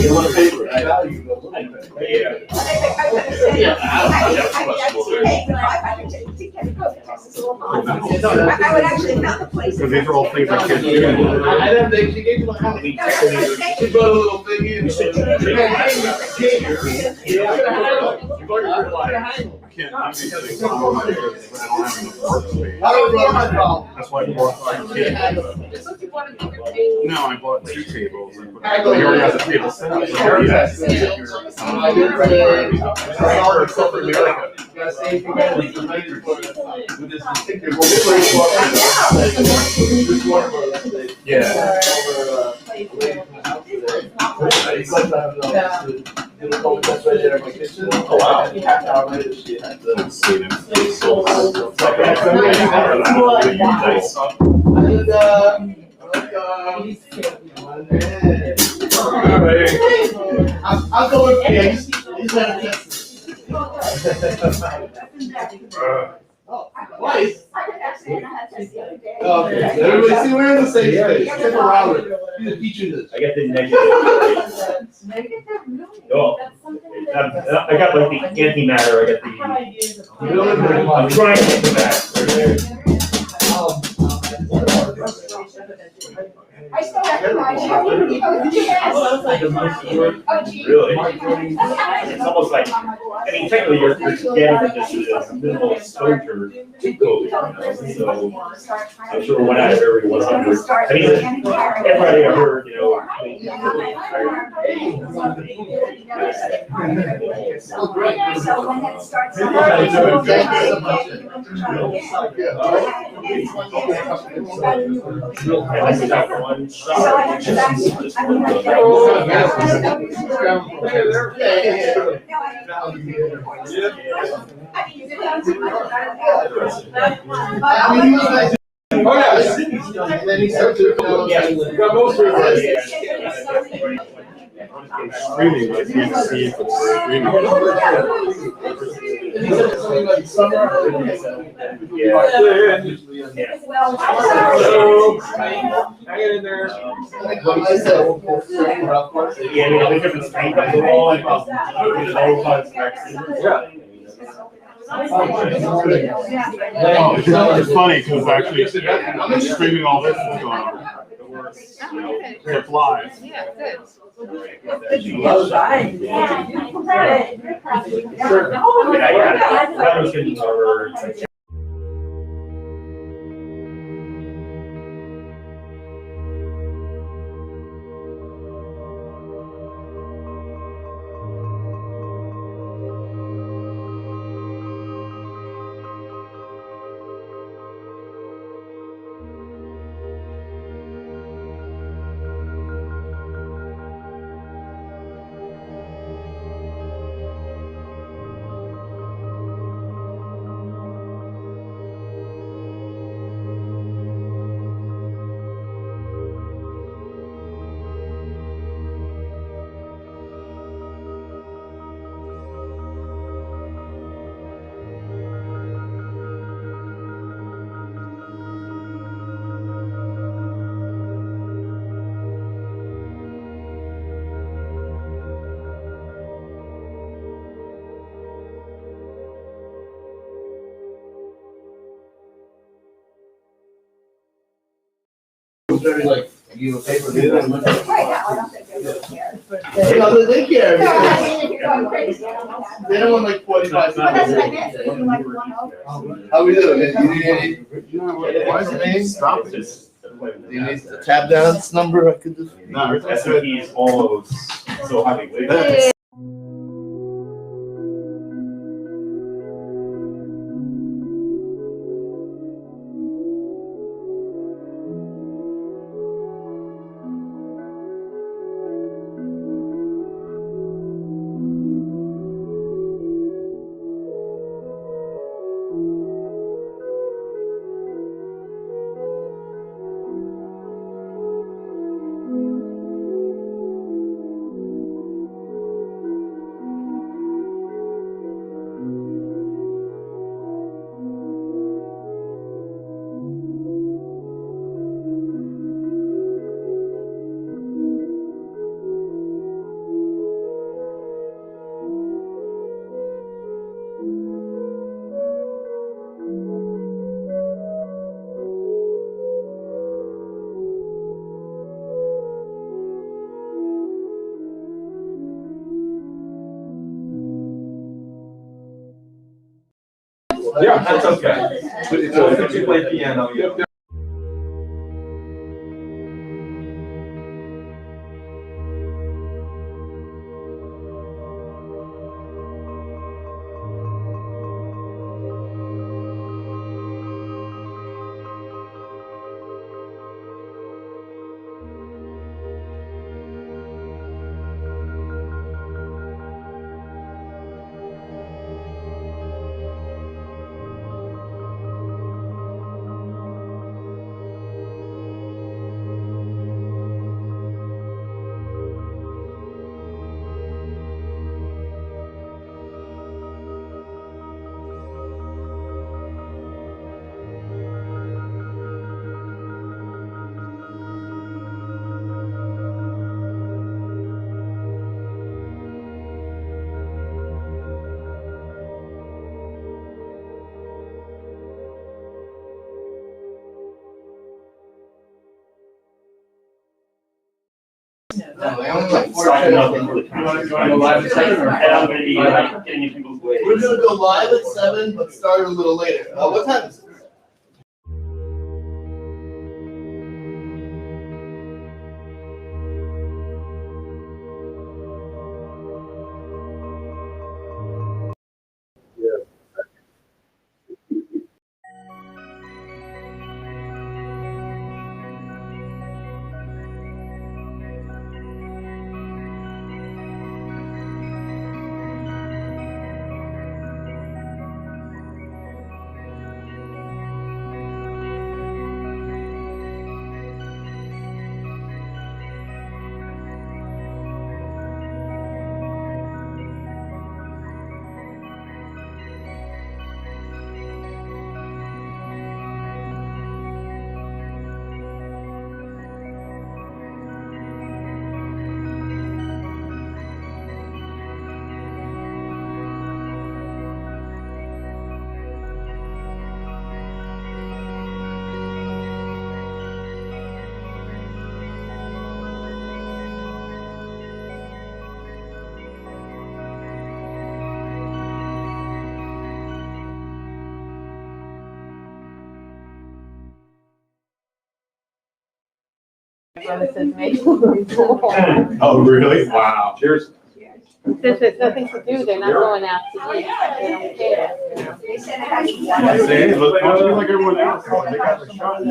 You want paper? I value you a little bit. Yeah. I would actually count the places. So these are all things I can't do. I didn't think she gave me like how many. She brought a little thing in. I can't do these things. I don't have enough workspace. That's why I bought like no, I bought 2 tables. He already has a table set up. So Jarvis yeah. has Oh wow. I'll go with you. He's not a Twice? Okay, everybody see we're in the same space. Stick around with it. He's a teacher this. I got the negative. Oh, I got like the antimatter. I got the. I'm trying to get the back. I still recognize you. Really? It's almost like, I mean, technically you're getting just minimal exposure to COVID, so I'm sure one out of every 100. I mean, everybody I heard, you know. So when it starts. I got one shot. Oh yeah, and then he started to got most of it. Streaming, but you can't see if it's streaming. Hang it in there. Yeah, we different strength of the wall and It's funny because actually streaming all this is going on. It's live. Yeah, good. Very like, you okay for me? Right now, I don't think they really care. They care. No, I mean, if you're going crazy, I don't know that. They don't want like 45. But that's what I meant, so you can like one over. How we doing? You need any? Why is it stopping? Do you need the tab dance number? I could just. No, it's SOP is almost so heavyweight. Yeah, that's okay. If you play piano, yeah. Signing up for the concert. And I'm gonna be like getting in people's way. We're gonna go live at 7, but start a little later. What time is it? Oh, really? Wow. Cheers. Since there's nothing to do, they're not going out to eat. They don't care. They said it has to be I say, look, don't you be like everyone else? They got the shot.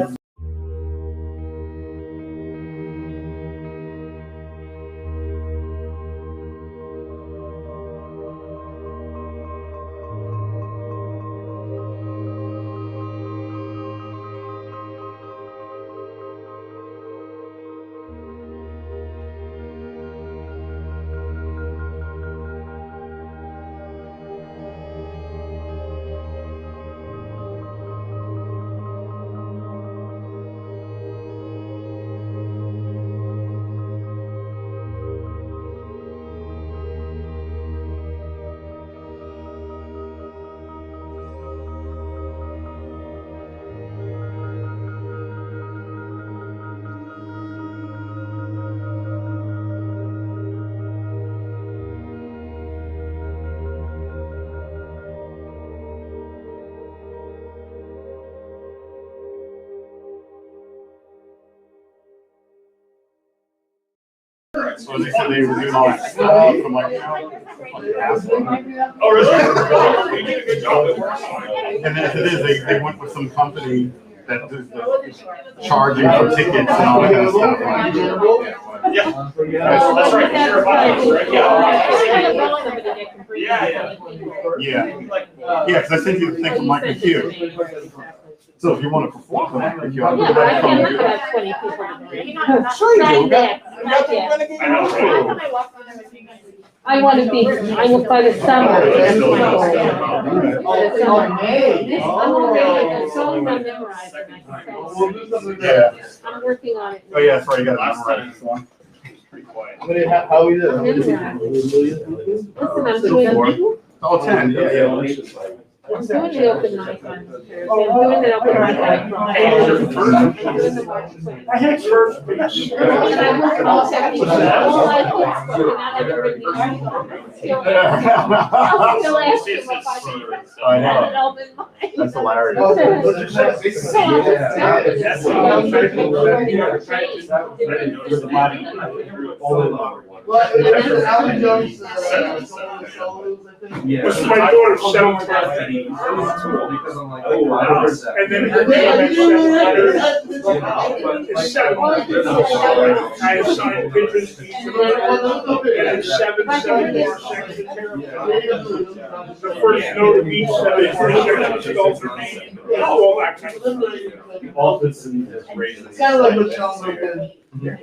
So they said they were doing all that stuff, and I'm like, Oh, really? You did a good job. It works. and then as it is, they went with some company that does the charging for tickets and all that kind of stuff. Yeah. That's right. Gerbasi, right? Yeah. Yeah, yeah, because I sent you the thing from my computer. So if you want to perform on my computer, I'll Yeah, go but I back can't from look at 20 people today. Sure you do. Not yet, not yet. I know. I want to be, I will by the summer. By the summer. This, I'm already, the songs are memorized and I can sing. Yeah. I'm working on it. Oh, yeah, that's right, you got to memorize this one. Pretty quiet. How are you doing? Listen, I'm doing. Oh, 10, yeah. I'm doing the open mic on Thursday. I'm doing the open mic on Friday. I'm doing the March 20th. I had first piece. And I work at all 70. All I do is not have it written down. Still ask you if I did. I know. An open mic. That's hilarious. Well, it's Alan Jones, Yeah. This is my daughter's 7th birthday. And then her name is seven. I assigned pictures to each of them. And it's seven more secretary. The first note of each seven sections spelled her name, all that kind of stuff. Office and raises. Kind of like what Sean did. Now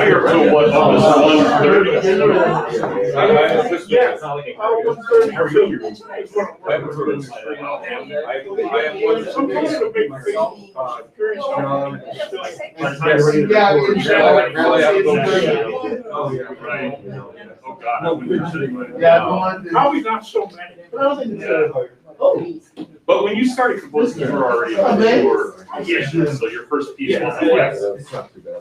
you're up to what, almost 130? Yeah. Oh, God. Probably not so many. But I don't think it's But when you started composing, you were already on the tour. Yeah, so your first piece was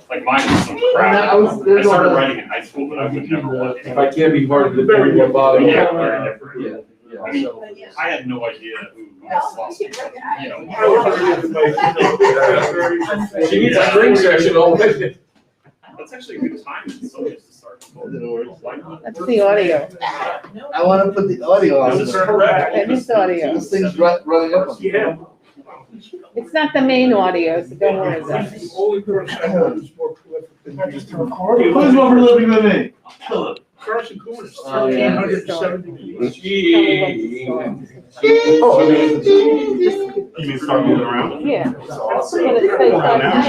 like mine was some crap. I started writing in high school, but I would never want it. I can't be part of the very bottom. Yeah, very different. Yeah. I mean, I had no idea who lost it, you know. She needs a string section all with it. That's actually a good time in some ways to start. That's the audio. I want to put the audio on. Does it turn around? That is audio. This thing's running up. Yeah. It's not the main audio, so don't worry about it. The only person I know who's more prolific than me is to record. Who's more prolific than me? Carson Cohen is 1,370 keys. Oh, I mean, you mean start moving around? Yeah. I'm gonna say You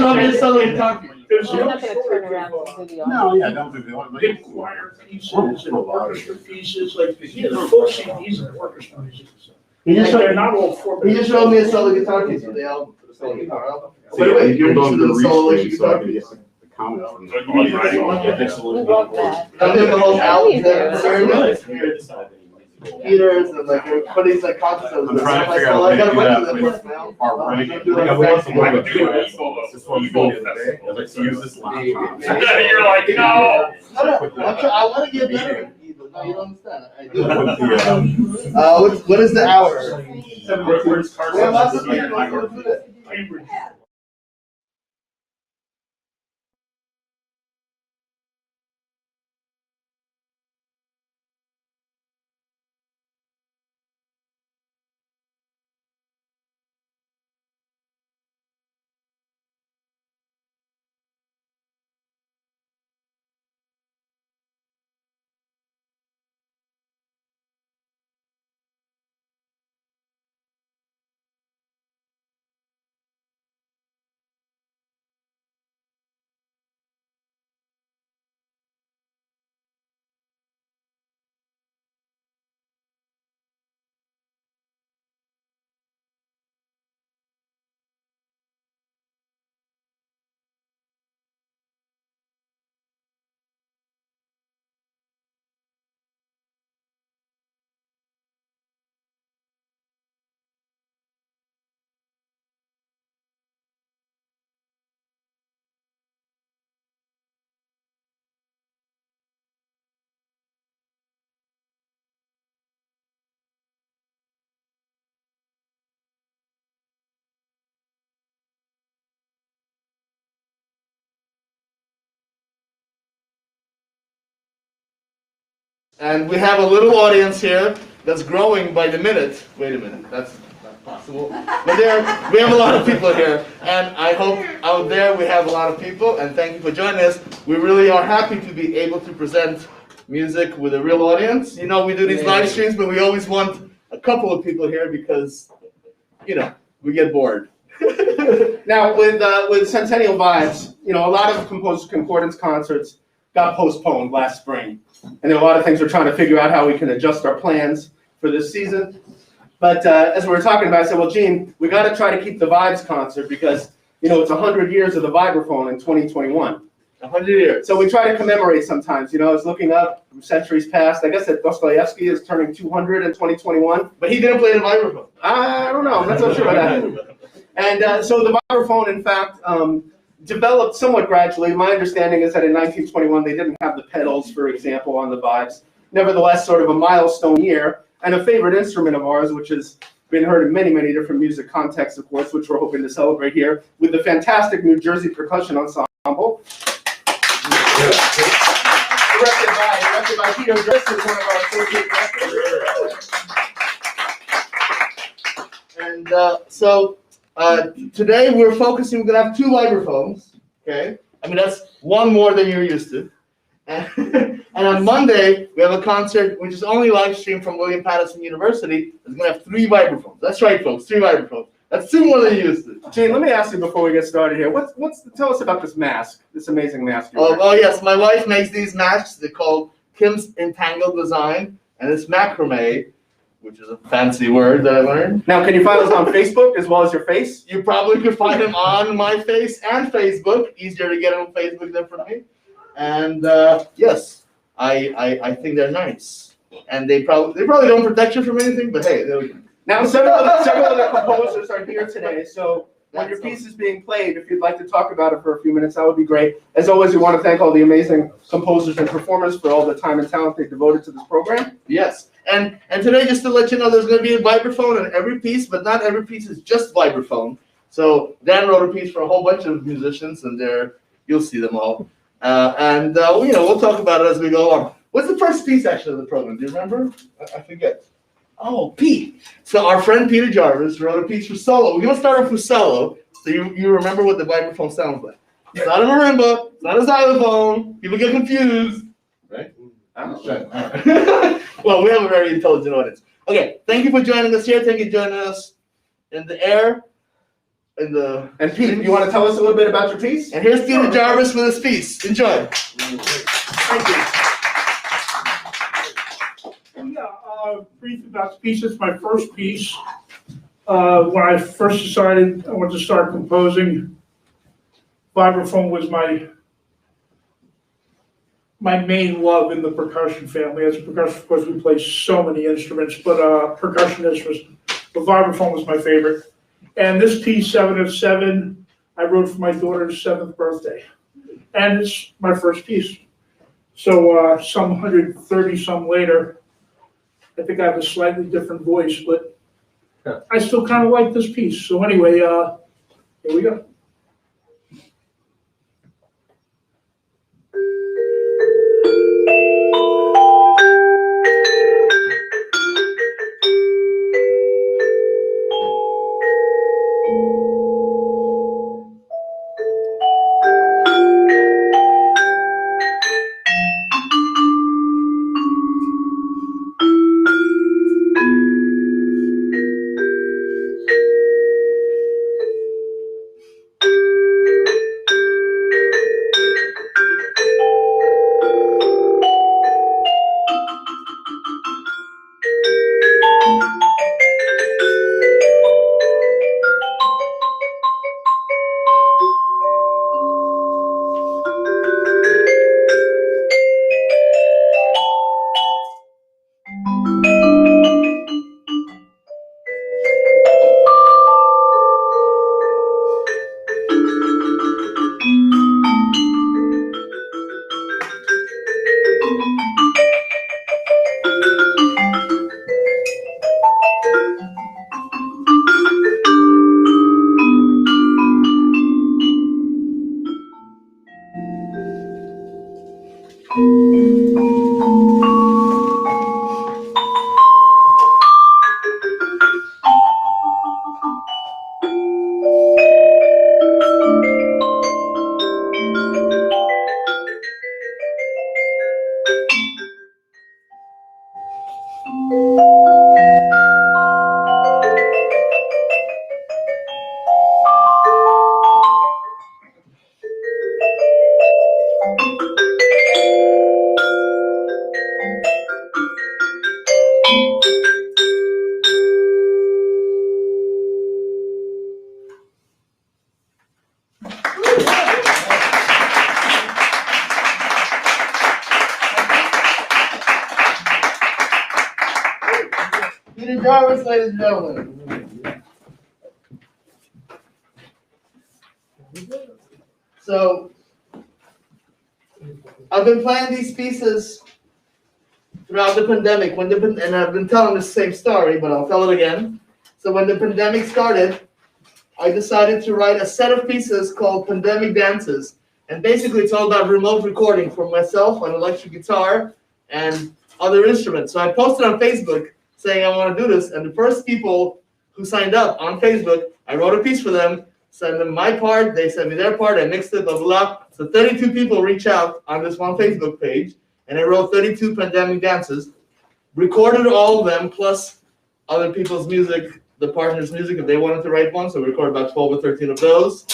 know, it's suddenly talking. There's I'm not gonna turn around and do the audio. No, yeah, don't do the big choir pieces and orchestra pieces, like, the full CDs of orchestra music. They're not all four. He just showed me a solo guitar case for the album, for the solo guitar album. So yeah, you're going to the solo restream, so I guitar can piece. get the comments from So you need writing on We love that. I did the whole album, Yeah. Peters and like, but he's like concerts. I'm trying to figure out a way to do that with our renegade. I could do it solo. This one we go today. Let's use this lounge. You're like, no. I want to get better. No, you don't understand. I do. With the, What is the hour? Where's Carson? We have lots of people who do that. And we have a little audience here that's growing by the minute. Wait a minute, that's not possible. But we have a lot of people here, and I hope out there we have a lot of people, and thank you for joining us. We really are happy to be able to present music with a real audience. You know, we do these live streams, but we always want a couple of people here because, you know, we get bored. Now, with Centennial Vibes, you know, a lot of Concordance concerts got postponed last spring. And there are a lot of things we're trying to figure out how we can adjust our plans for this season. But as we were talking about, I said, well, Gene, we got to try to keep the Vibes concert because, you know, it's 100 years of the Vibraphone in 2021. 100 years. So we try to commemorate sometimes. You know, I was looking up from centuries past. I guess that Dostoevsky is turning 200 in 2021. But he didn't play the vibraphone. I don't know. I'm not so sure about that. And so the vibraphone, in fact, developed somewhat gradually. My understanding is that in 1921 they didn't have the pedals, for example, on the vibes. Nevertheless, sort of a milestone year and a favorite instrument of ours, which has been heard in many, many different music contexts, of course, which we're hoping to celebrate here with the fantastic New Jersey Percussion Ensemble. Directed by Peter Jarvis, one of our associate directors. And so today we're focusing, we're going to have 2 vibraphones, okay? I mean, that's one more than you're used to. And on Monday, we have a concert which is only live streamed from William Patterson University. It's going to have 3 vibraphones. That's right, folks, 3 vibraphones. That's 2 more than you used to. Gene, let me ask you before we get started here. Tell us about this mask, this amazing mask. Oh, yes, my wife makes these masks. They're called Kim's Entangled Design, and it's macrame, which is a fancy word that I learned. Now, can you find us on Facebook as well as your face? You probably could find them on my face and Facebook. Easier to get on Facebook than for me. And yes, I think they're nice. And they probably don't protect you from anything, but hey, there we go. Now, several of the composers are here today, so when your piece is being played, if you'd like to talk about it for a few minutes, that would be great. As always, we want to thank all the amazing composers and performers for all the time and talent they devoted to this program. Yes, and today, just to let you know, there's going to be a vibraphone in every piece, but not every piece is just vibraphone. So Dan wrote a piece for a whole bunch of musicians, and you'll see them all. We'll talk about it as we go along. What's the first piece actually of the program? Do you remember? I forget. Oh, Pete. So our friend Peter Jarvis wrote a piece for solo. We're going to start off with solo, so you remember what the vibraphone sounds like. It's not a marimba. It's not a xylophone. People get confused. Right? Oh. Well, we have a very intelligent audience. Okay, thank you for joining us here. Thank you for joining us in the air. And Pete, you want to tell us a little bit about your piece? And here's Peter Jarvis with his piece. Enjoy. Thank you. Brief about the piece. It's my first piece. When I first decided I wanted to start composing, vibraphone was my main love in the percussion family. As a percussion, of course, we play so many instruments, but percussionist was, the vibraphone was my favorite. And this piece, 7 of 7, I wrote for my daughter's 7th birthday. And it's my first piece. So some 130 some later, I think I have a slightly different voice, but I still kind of like this piece. So anyway, here we go. Mr. Jarvis, ladies and gentlemen. So, I've been playing these pieces throughout the pandemic, and I've been telling the same story, but I'll tell it again. So when the pandemic started, I decided to write a set of pieces called Pandemic Dances. And basically it's all about remote recording for myself on electric guitar and other instruments. So I posted on Facebook saying I want to do this, and the first people who signed up on Facebook, I wrote a piece for them, sent them my part, they sent me their part, I mixed it, blah, blah, blah. So 32 people reach out on this one Facebook page, and I wrote 32 pandemic dances, recorded all of them, plus other people's music, the partners' music, if they wanted to write one, so we recorded about 12 or 13 of those,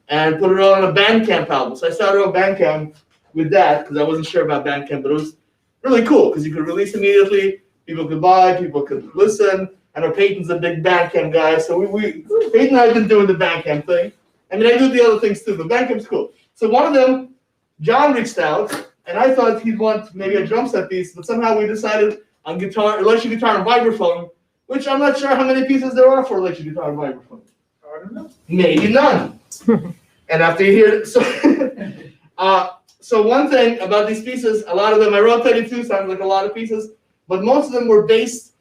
and put it all on a Bandcamp album. So I started on Bandcamp with that, because I wasn't sure about Bandcamp, but it was really cool, because you could release immediately, people could buy, people could listen. I know Payton's a big Bandcamp guy, so Payton and I have been doing the Bandcamp thing. I mean, I do the other things too, but Bandcamp's cool. So one of them, John reached out, and I thought he'd want maybe a drum set piece, but somehow we decided on guitar, electric guitar and vibraphone, which I'm not sure how many pieces there are for electric guitar and vibraphone. I don't know. Maybe none. And after you hear it, so one thing about these pieces, a lot of them, I wrote 32, sounds like a lot of pieces, but most of them were based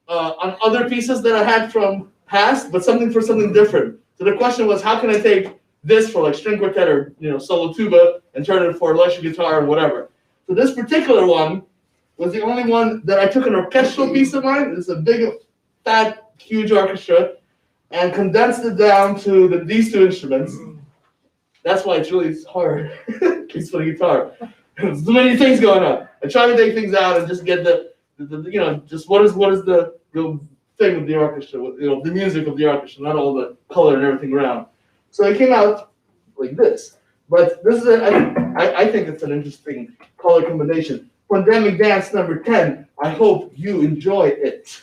on other pieces that I had from past, but something for something different. So the question was, how can I take this for like string quartet or solo tuba and turn it for electric guitar or whatever? So this particular one was the only one that I took an orchestral piece of mine. It's a big, fat, huge orchestra, and condensed it down to these two instruments. That's why it's really hard, at least for the guitar. There's too many things going on. I try to take things out and just get just what is the real thing with the orchestra, the music of the orchestra, not all the color and everything around. So it came out like this. But this is I think it's an interesting color combination. Pandemic Dance number 10. I hope you enjoy it.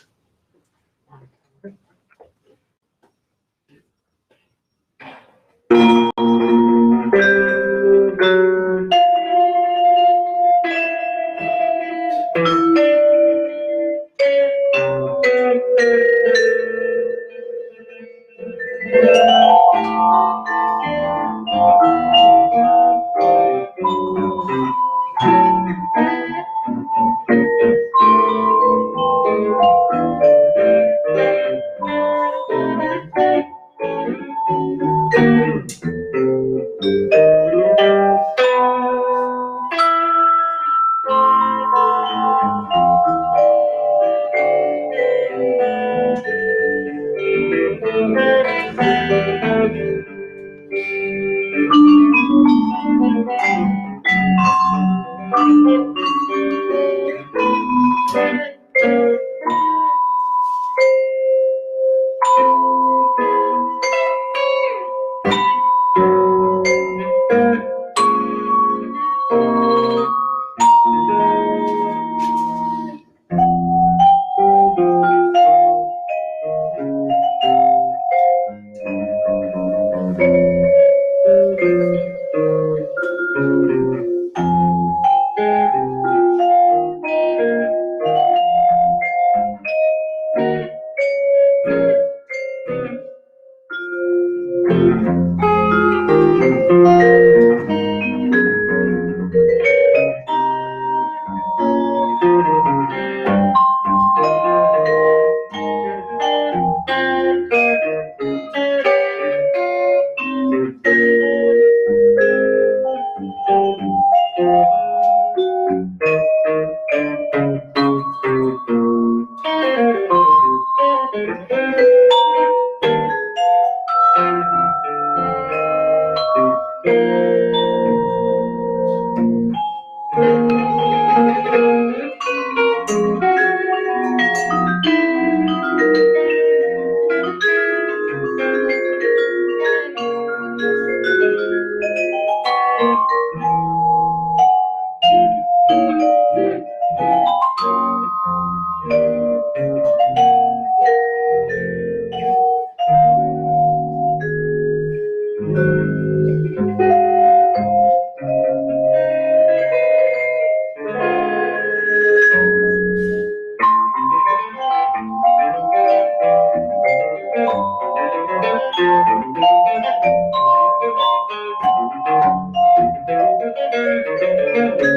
Thank you.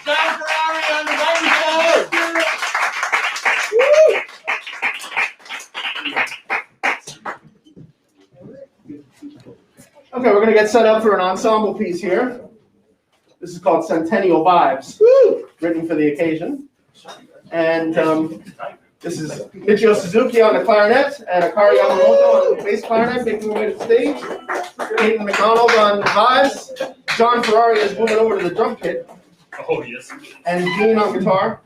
John Ferrari on the vibraphone. Okay, we're gonna get set up for an ensemble piece here. This is called Centennial Vibes, written for the occasion. And this is Michiyo Suzuki on the clarinet and Akari Yamamoto on the bass clarinet making their way to the stage. Payton MacDonald on vibes. John Ferrari is moving over to the drum kit. Oh, yes. And Dean on guitar.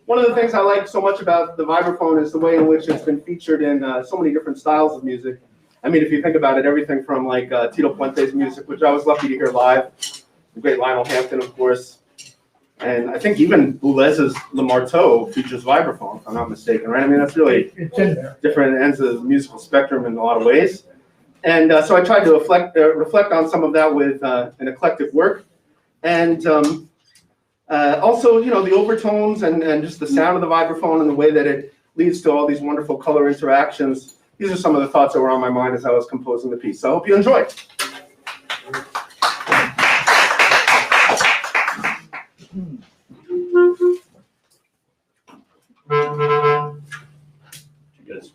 One of the things I like so much about the vibraphone is the way in which it's been featured in so many different styles of music. I mean, if you think about it, everything from like Tito Puente's music, which I was lucky to hear live, the great Lionel Hampton, of course, and I think even Boulez's Le Marteau features vibraphone, if I'm not mistaken, right? I mean, that's really different ends of the musical spectrum in a lot of ways. And so I tried to reflect on some of that with an eclectic work. And also, you know, the overtones and just the sound of the vibraphone and the way that it leads to all these wonderful color interactions. These are some of the thoughts that were on my mind as I was composing the piece. So I hope you enjoy. Yes.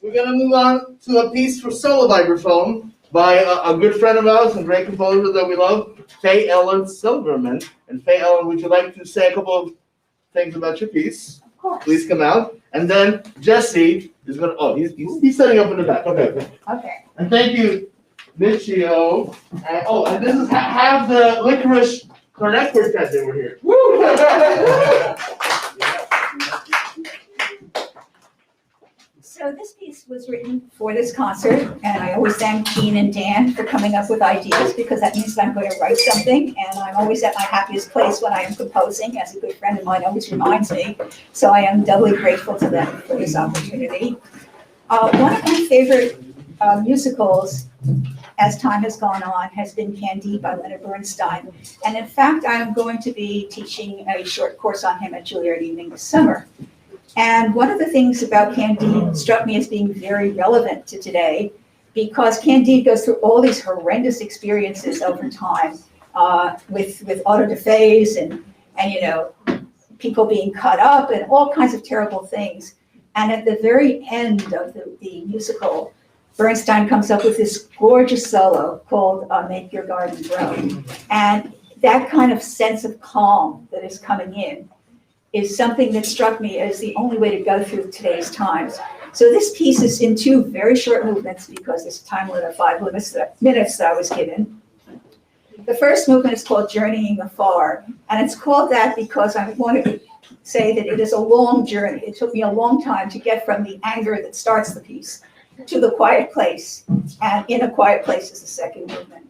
we're gonna move on to a piece for solo vibraphone by a good friend of ours and great composer that we love, Faye-Ellen Silverman. And Faye-Ellen, would you like to say a couple of things about your piece? Of course. Please come out. And then Jesse is gonna, he's setting up in the back. Okay. Okay. And thank you, Michio. And this is have the licorice clarinet quartet they were here. So this piece was written for this concert, and I always thank Jean and Dan for coming up with ideas, because that means that I'm going to write something, and I'm always at my happiest place when I am composing, as a good friend of mine always reminds me. So I am doubly grateful to them for this opportunity. One of my favorite musicals, as time has gone on, has been Candide by Leonard Bernstein. And in fact, I am going to be teaching a short course on him at Juilliard Evening this summer. And one of the things about Candide struck me as being very relevant to today, because Candide goes through all these horrendous experiences over time, with auto da fés and people being cut up and all kinds of terrible things. And at the very end of the musical, Bernstein comes up with this gorgeous solo called Make Your Garden Grow. And that kind of sense of calm that is coming in is something that struck me as the only way to go through today's times. So this piece is in 2 very short movements, because there's a time limit of 5 minutes that I was given. The first movement is called Journeying Afar, and it's called that because I wanted to say that it is a long journey. It took me a long time to get from the anger that starts the piece to the quiet place, and in a quiet place is the second movement.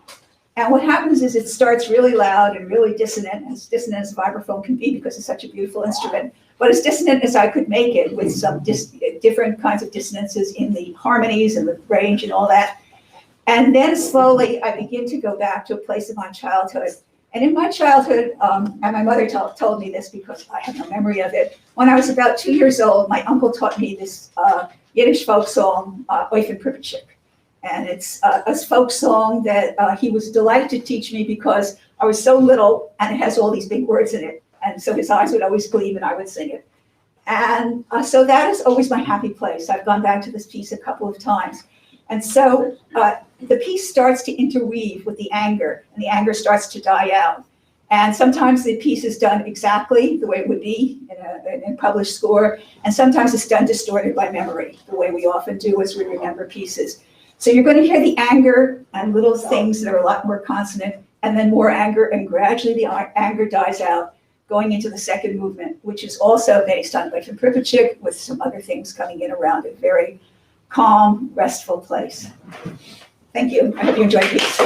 And what happens is it starts really loud and really dissonant as vibraphone can be, because it's such a beautiful instrument, but as dissonant as I could make it, with some different kinds of dissonances in the harmonies and the range and all that. And then slowly I begin to go back to a place of my childhood. And in my childhood, and my mother told me this because I have no memory of it, when I was about 2 years old, my uncle taught me this Yiddish folk song, Eufen Pripetchik. And it's a folk song that he was delighted to teach me because I was so little, and it has all these big words in it. And so his eyes would always gleam and I would sing it. And so that is always my happy place. I've gone back to this piece a couple of times. And so the piece starts to interweave with the anger, and the anger starts to die out. And sometimes the piece is done exactly the way it would be in a published score, and sometimes it's done distorted by memory, the way we often do as we remember pieces. So you're going to hear the anger and little things that are a lot more consonant, and then more anger, and gradually the anger dies out, going into the second movement, which is also based on Eufen Pripetchik, with some other things coming in around it. Very calm, restful place. Thank you. I hope you enjoyed these.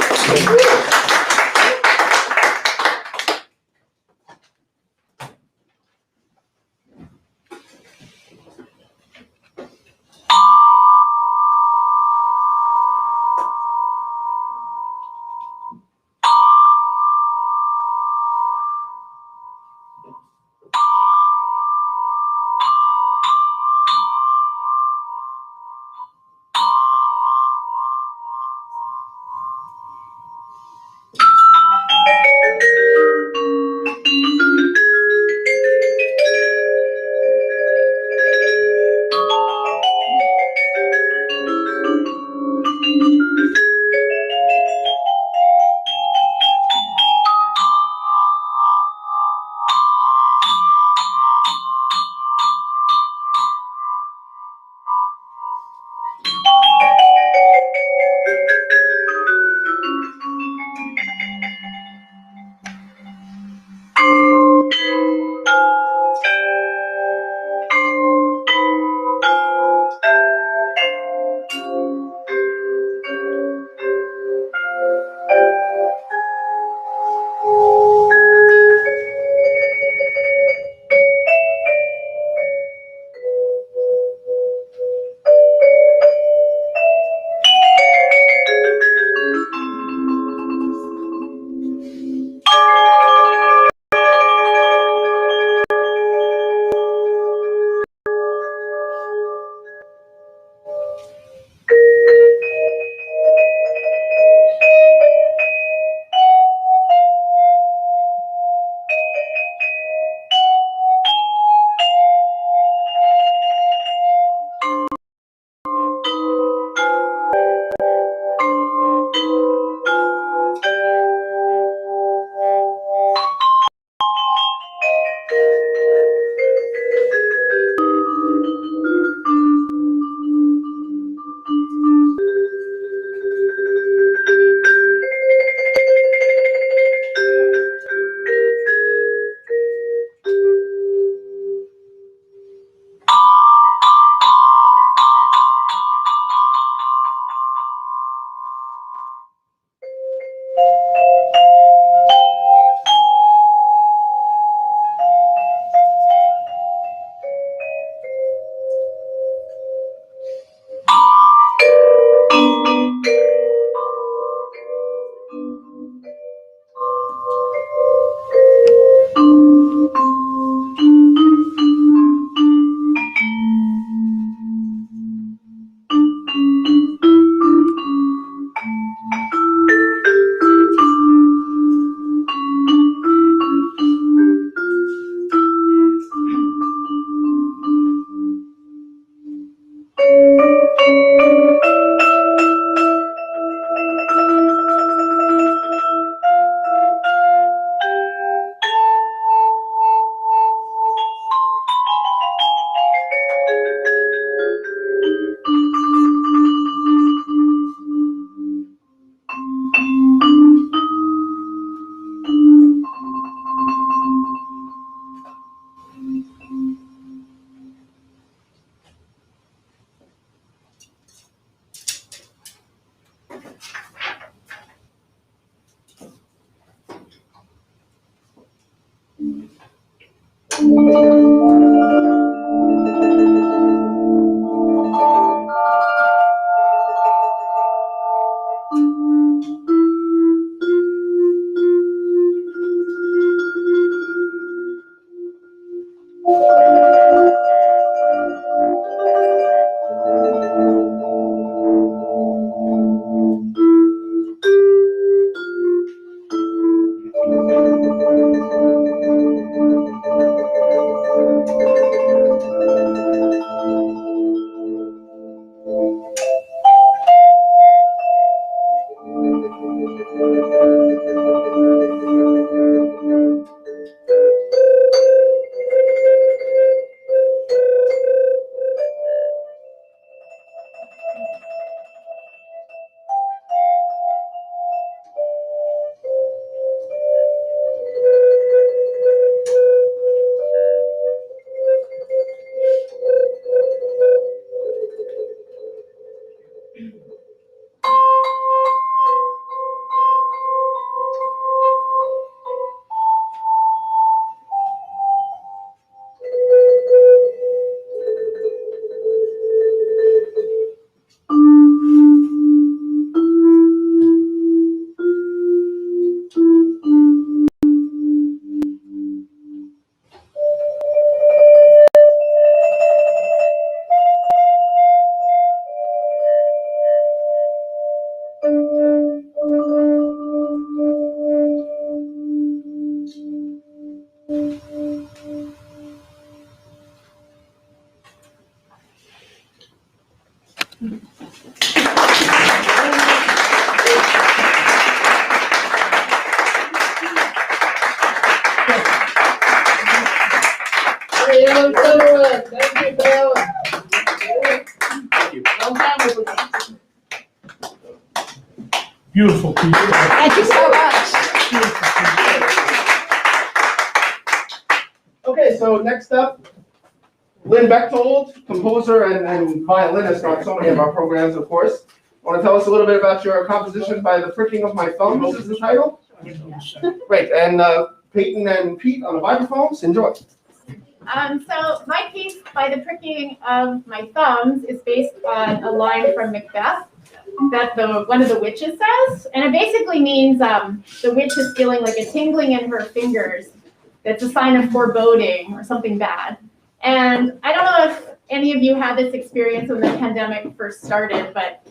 Beautiful piece. Thank you so much. Okay, so next up, Lynn Bechtold, composer and violinist on so many of our programs, of course. Want to tell us a little bit about your composition by the pricking of my thumbs is the title? Great, and Payton and Pete on the vibraphones, enjoy. So my piece, By the Pricking of My Thumbs, is based on a line from Macbeth that one of the witches says, and it basically means the witch is feeling like a tingling in her fingers. That's a sign of foreboding or something bad. And I don't know if any of you had this experience when the pandemic first started, but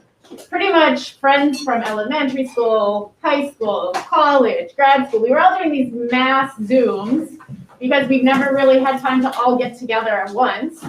pretty much friends from elementary school, high school, college, grad school, we were all doing these mass Zooms because we've never really had time to all get together at once.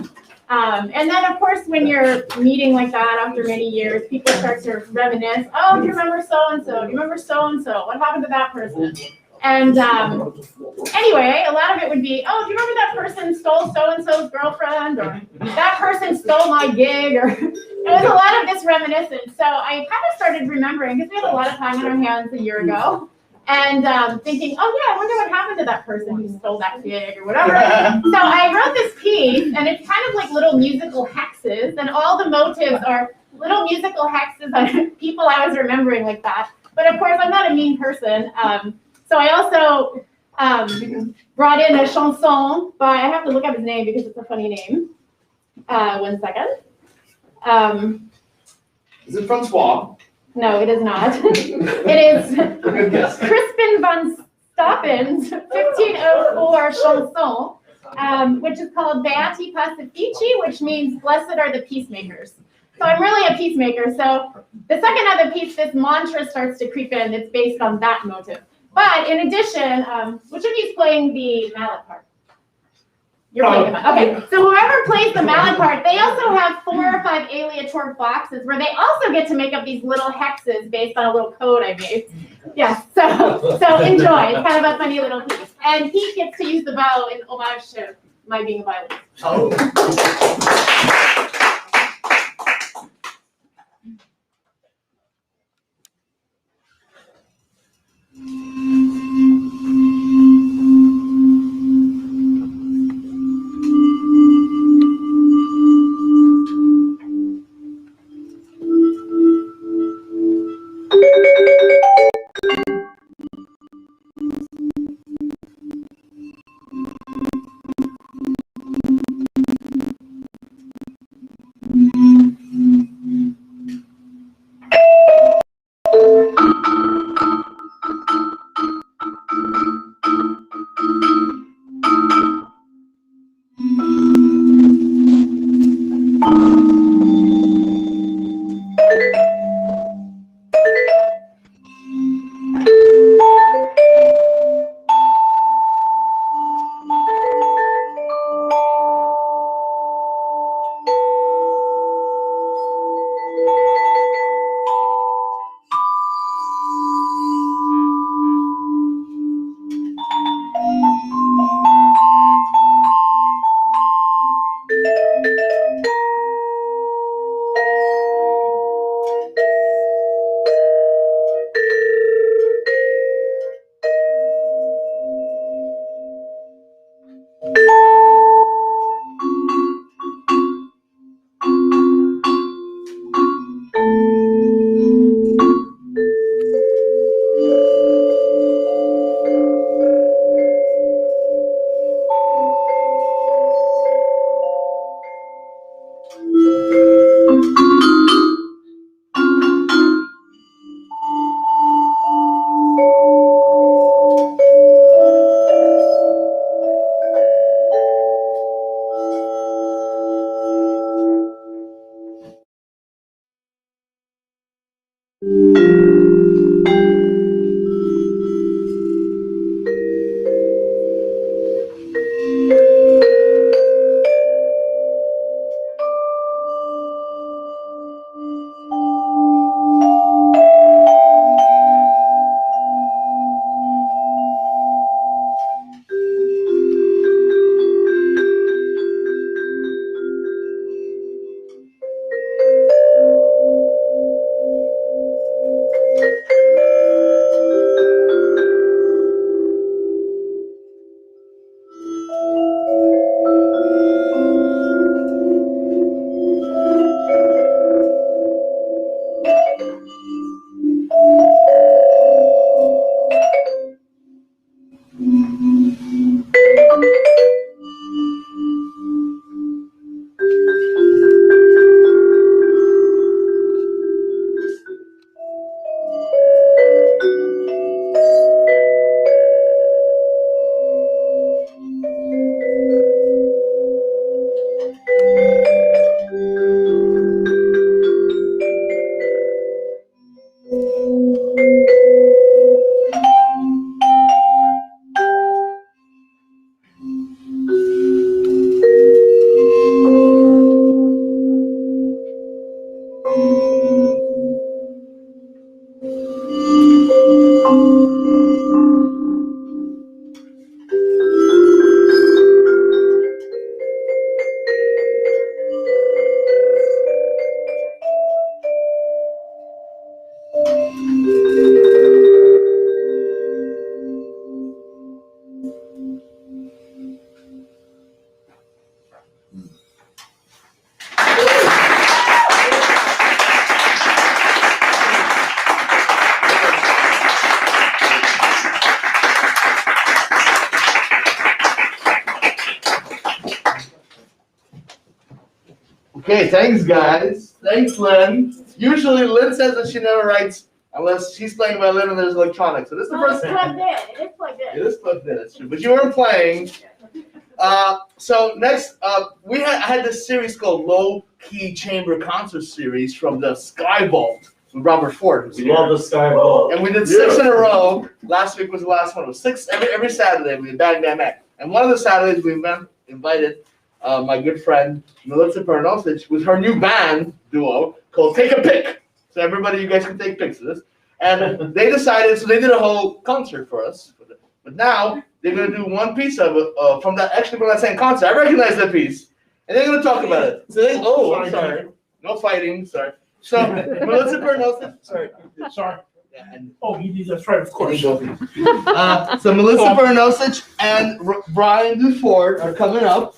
And then, of course, when you're meeting like that after many years, people start to reminisce, oh, do you remember so-and-so? Do you remember so-and-so? What happened to that person? And anyway, a lot of it would be, oh, do you remember that person stole so-and-so's girlfriend? Or that person stole my gig? Or it was a lot of this reminiscence. So I kind of started remembering, because we had a lot of time on our hands a year ago, and thinking, oh yeah, I wonder what happened to that person who stole that gig or whatever. So I wrote this piece, and it's kind of like little musical hexes, and all the motives are little musical hexes on people I was remembering like that. But of course, I'm not a mean person. So I also brought in a chanson by, I have to look up his name because it's a funny name. 1 second. Is it Francois? No, it is not. It is Crispin von Stauffen's 1504 chanson, which is called Beati Pacifici, which means blessed are the peacemakers. So I'm really a peacemaker. So the second of the piece, this mantra starts to creep in. It's based on that motive. But in addition, which of you is playing the mallet part? You're playing the mallet. Okay, so whoever plays the mallet part, they also have 4 or 5 aleatoric boxes where they also get to make up these little hexes based on a little code I made. Yeah, so enjoy. It's kind of a funny little piece. And Pete gets to use the bow in homage to my being a violinist. Oh. Okay, thanks guys. Thanks Lynn. Usually Lynn says that she never writes unless she's playing violin and there's electronics. So this is the No, first it's plugged in. It is plugged in. It is plugged in, that's true. But you weren't playing. So next, I had this series called Low Key Chamber Concert Series from the Sky Vault with Robert Ford. Who's We here. love the Sky Vault. And we did 6 in a row. Last week was the last one. It was 6 every Saturday. We did bang, bang, bang. And one of the Saturdays we invited my good friend Milica Paranosic with her new band duo called Take a Pick. So everybody, you guys can take pics of this. And they decided, so they did a whole concert for us. But now they're gonna do one piece of it from that same concert. I recognize that piece, and they're gonna talk about it. So I'm sorry, no fighting, sorry. So Milica Paranosic, sorry. Yeah, and That's right, of course. so Milica Paranosic and Brian DuFord are coming up,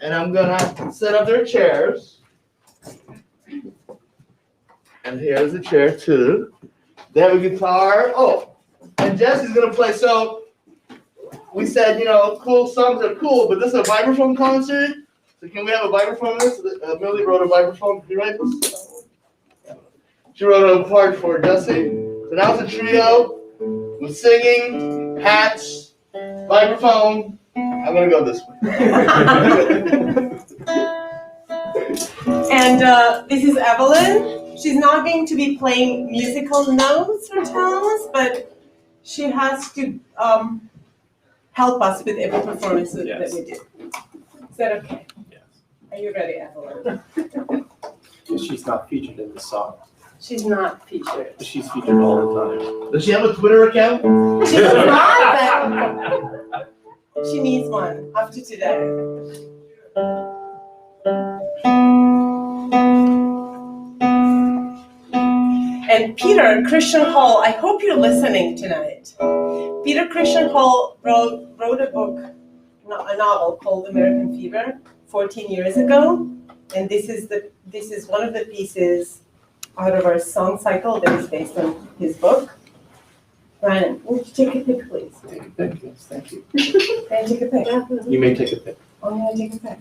and I'm gonna set up their chairs. And here's a chair too. They have a guitar. Oh, and Jesse's gonna play. So we said, cool songs are cool, but this is a vibraphone concert. So can we have a vibraphone? Millie wrote a vibraphone. Did you write this? She wrote a part for Jesse. So now it's a trio with singing, hats, vibraphone. I'm gonna go this way. And this is Evelyn. She's not going to be playing musical notes or tones, but she has to help us with every performance that we do. Is that okay? Yes. Are you ready, Evelyn? She's not featured in the song. She's not featured. She's featured all the time. Does she have a Twitter account? She does not, but she needs one after today. And Peter Christian Hall, I hope you're listening tonight. Peter Christian Hall wrote a book, a novel called American Fever 14 years ago. And this is one of the pieces out of our song cycle that is based on his book. Brian, would you take a pic, please? Take a pic, yes, thank you. Can I take a pic? You may take a pic. Oh, yeah, take a pic.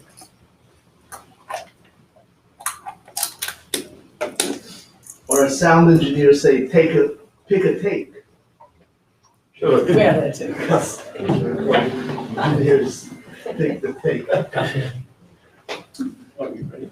Or a sound engineer say, pick a take. Sure. Yeah, that too. Engineers take the take. Are you ready?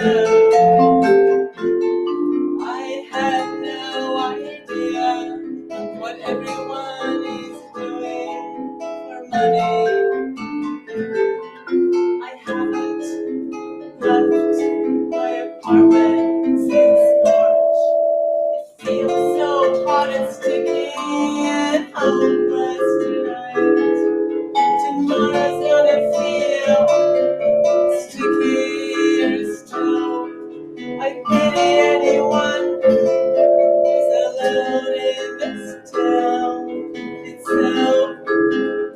I have no idea what everyone is doing for money. I haven't left my apartment since March. It feels so hot and sticky and hopeless tonight. Tomorrow's gonna feel stickier still. I pity anyone who's alone in this town. It's so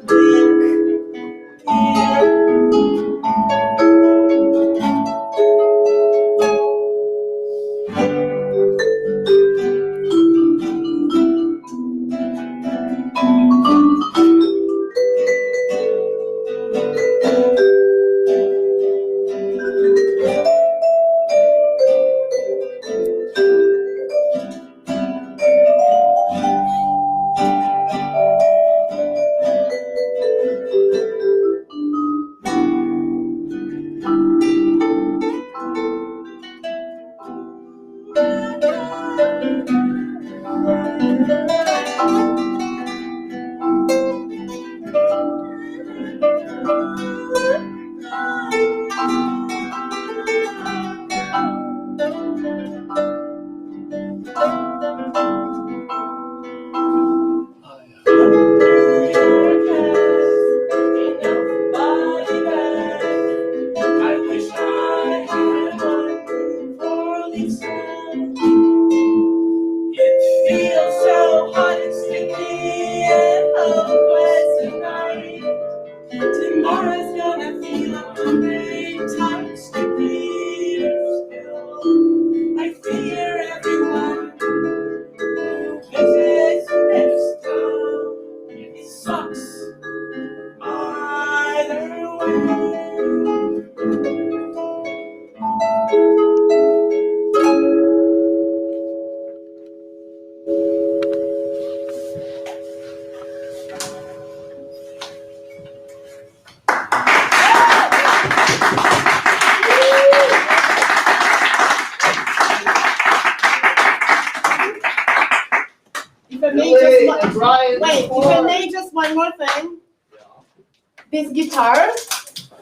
bleak here. Wait, if I may just one more thing. This guitar.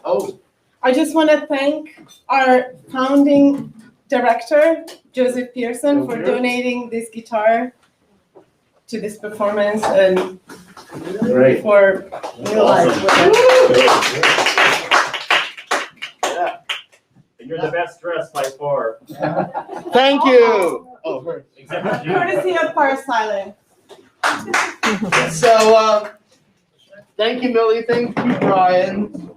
Oh. I just want to thank our founding director, Joseph Pearson, for donating this guitar to this performance and Great. for new life with it. Yeah. And you're the best dressed by far. Thank you. Oh, her. Courtesy of Silent. So, thank you, Millie. Thank you, Brian.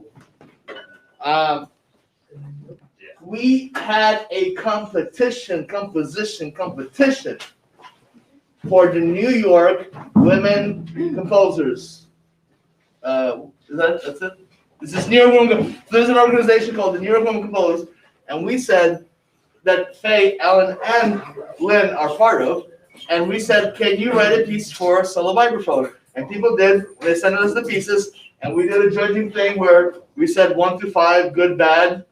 We had a composition for the New York Women Composers. That's it? This is New York Women. There's an organization called the New York Women Composers, and we said that Faye-Ellen and Lynn are part of, and we said, can you write a piece for Cello Vibraphone? And people did. They sent us the pieces, and we did a judging thing where we said 1 to 5, good, bad.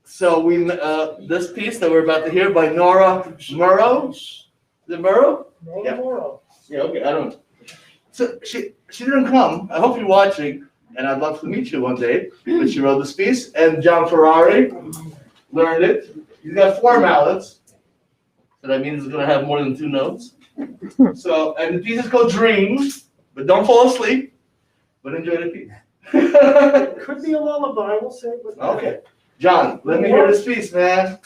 So we this piece that we're about to hear by Nora Murrow. Is it Murrow? Yeah. Yeah. Okay. I don't know. So she didn't come. I hope you're watching, and I'd love to meet you one day. But she wrote this piece, and John Ferrari learned it. He's got 4 mallets, so that means it's gonna have more than 2 notes. So, and the piece is called Dreams, but don't fall asleep. But enjoy the piece. Could be a lullaby, we'll say. But Okay. John, let me hear this piece, man.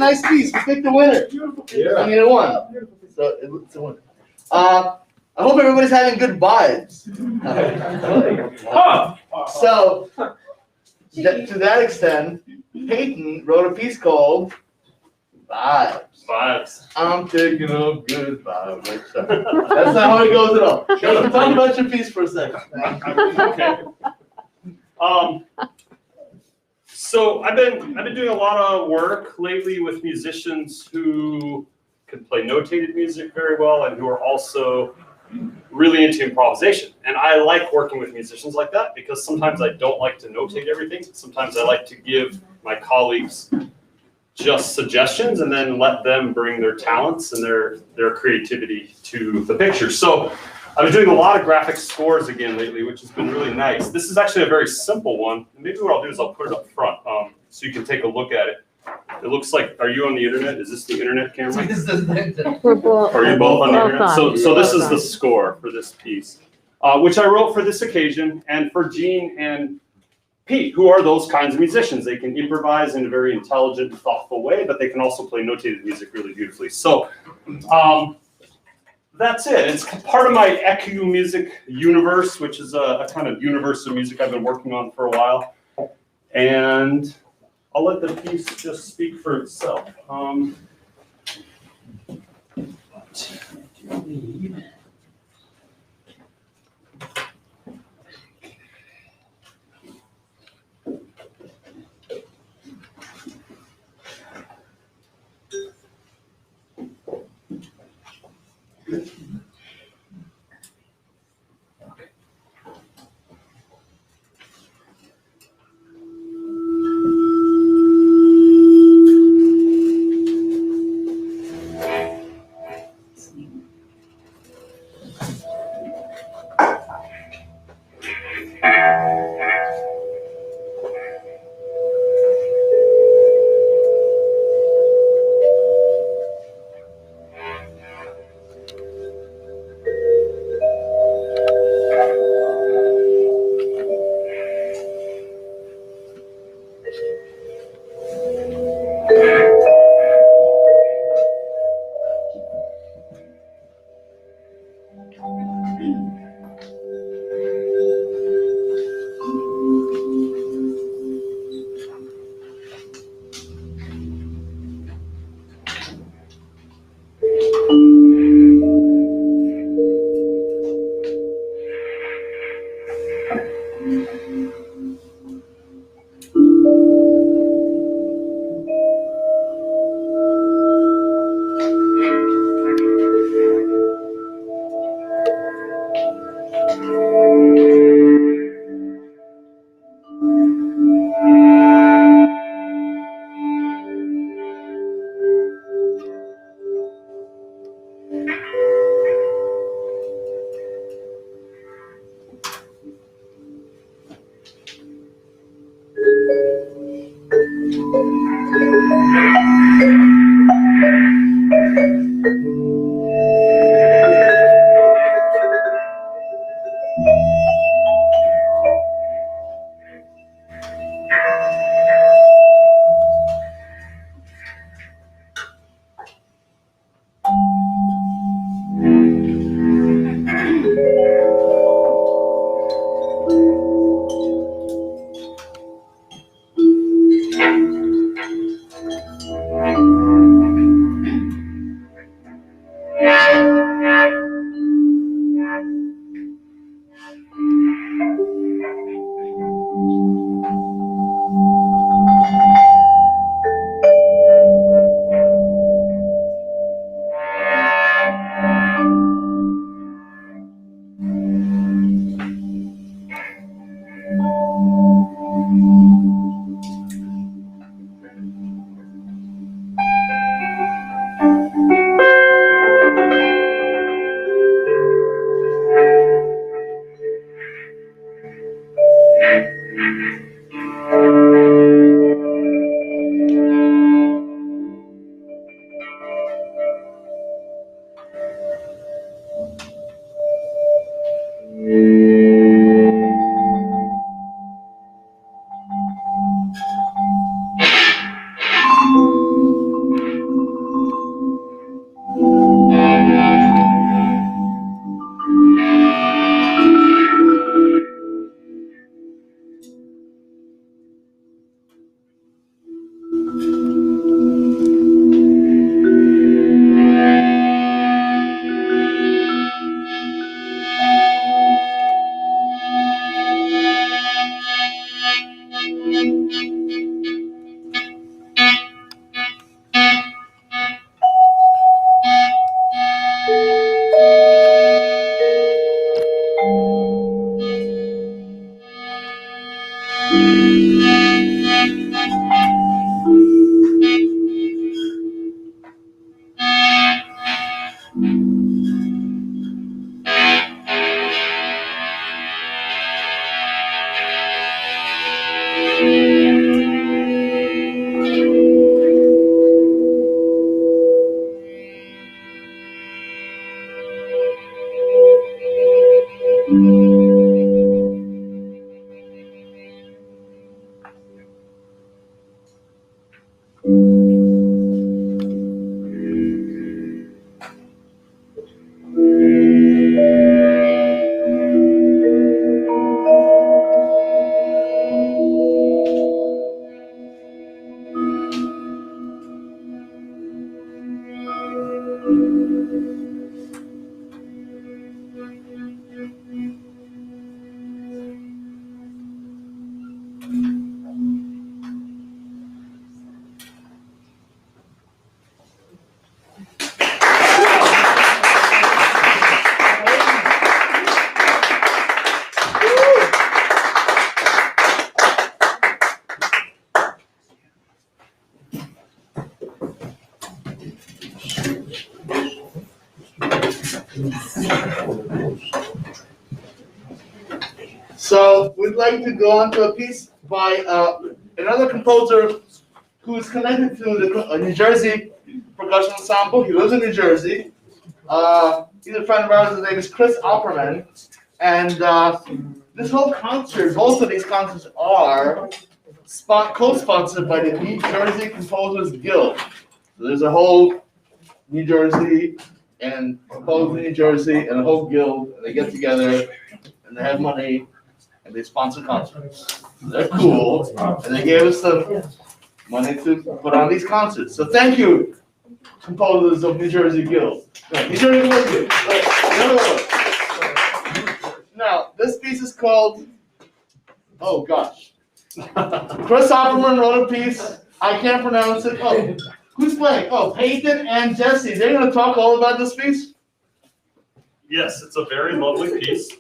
nice piece. We picked the winner. I mean, it won. So it's a winner. I hope everybody's having good vibes. So, to that extent, Payton wrote a piece called Vibes. Vibes. I'm taking up good vibes. That's not how it goes at all. Talk about your piece for a second. Okay. So I've been doing a lot of work lately with musicians who can play notated music very well and who are also really into improvisation. And I like working with musicians like that because sometimes I don't like to notate everything. Sometimes I like to give my colleagues just suggestions and then let them bring their talents and their creativity to the picture. So I've been doing a lot of graphic scores again lately, which has been really nice. This is actually a very simple one. Maybe what I'll do is I'll put it up front so you can take a look at it. It looks like, are you on the internet? Is this the internet camera? We're both. Are you both on the internet? on. So this is the score for this piece, which I wrote for this occasion and for Gene and Pete, who are those kinds of musicians. They can improvise in a very intelligent, thoughtful way, but they can also play notated music really beautifully. So that's it. It's part of my ECU music universe, which is a kind of universe of music I've been working on for a while. And I'll let the piece just speak for itself. What do you need? So we'd like to go on to a piece by another composer who is connected to the New Jersey Percussion Ensemble. He lives in New Jersey. He's a friend of ours. His name is Chris Opperman. And this whole concert, both of these concerts are co-sponsored by the New Jersey Composers Guild. So there's a whole New Jersey and composers in New Jersey and a whole guild, and they get together and they have money and they sponsor concerts. So they're cool, and they gave us the money to put on these concerts. So thank you, composers of New Jersey Guild. New Jersey Guild. Now, this piece is called, oh gosh. Chris Opperman wrote a piece. I can't pronounce it. Oh, who's playing? Oh, Payton and Jesse. They're going to talk all about this piece? Yes, it's a very lovely piece.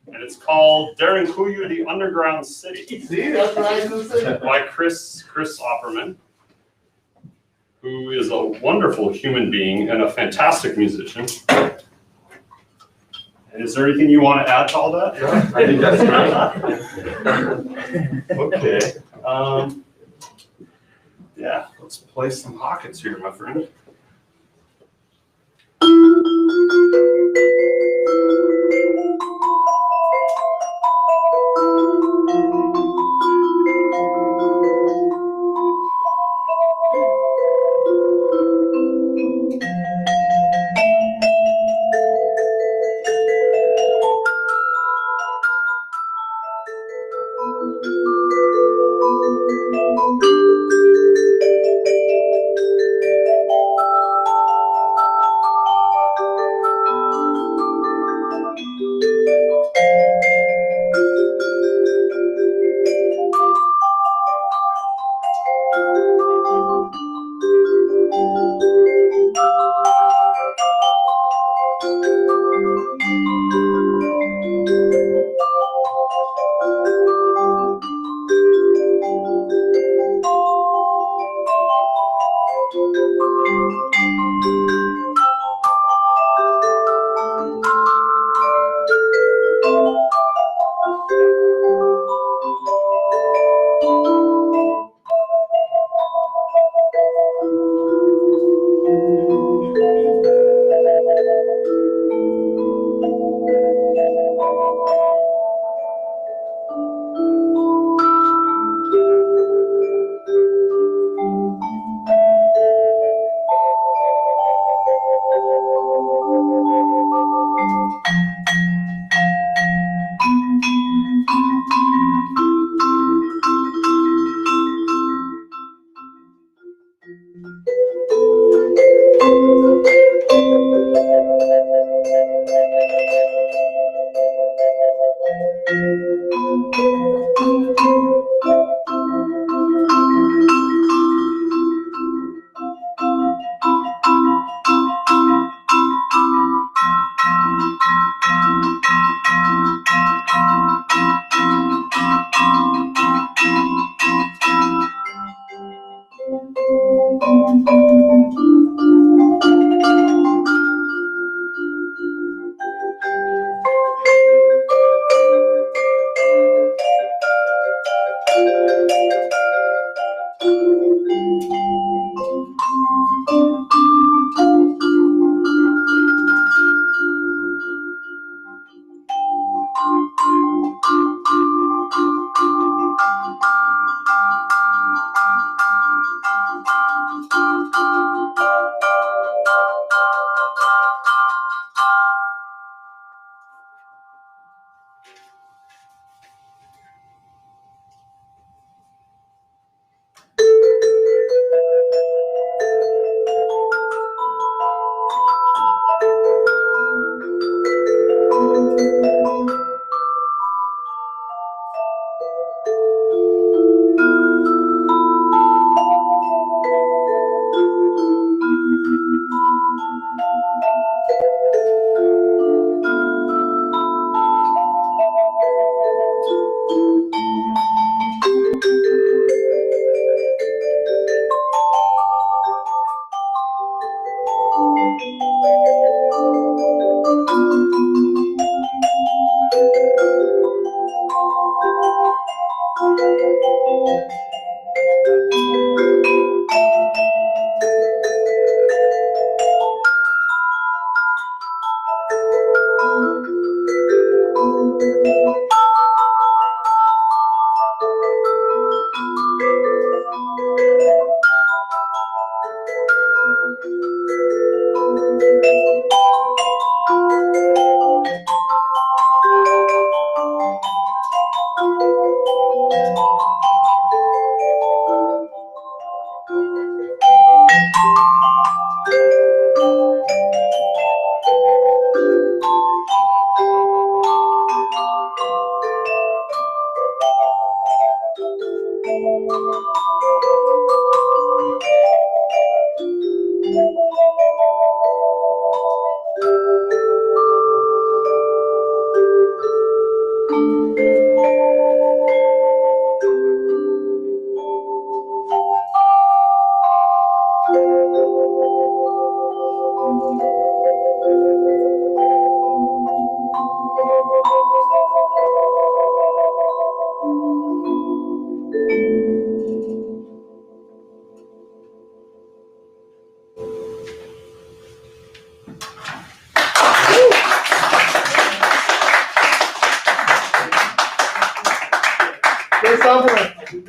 And it's called Daring Kuyu, the Underground City. See, that's what I was saying. By Chris Opperman, who is a wonderful human being and a fantastic musician. And is there anything you want to add to all that? I think that's great. Okay. Yeah, let's play some pockets here, my friend.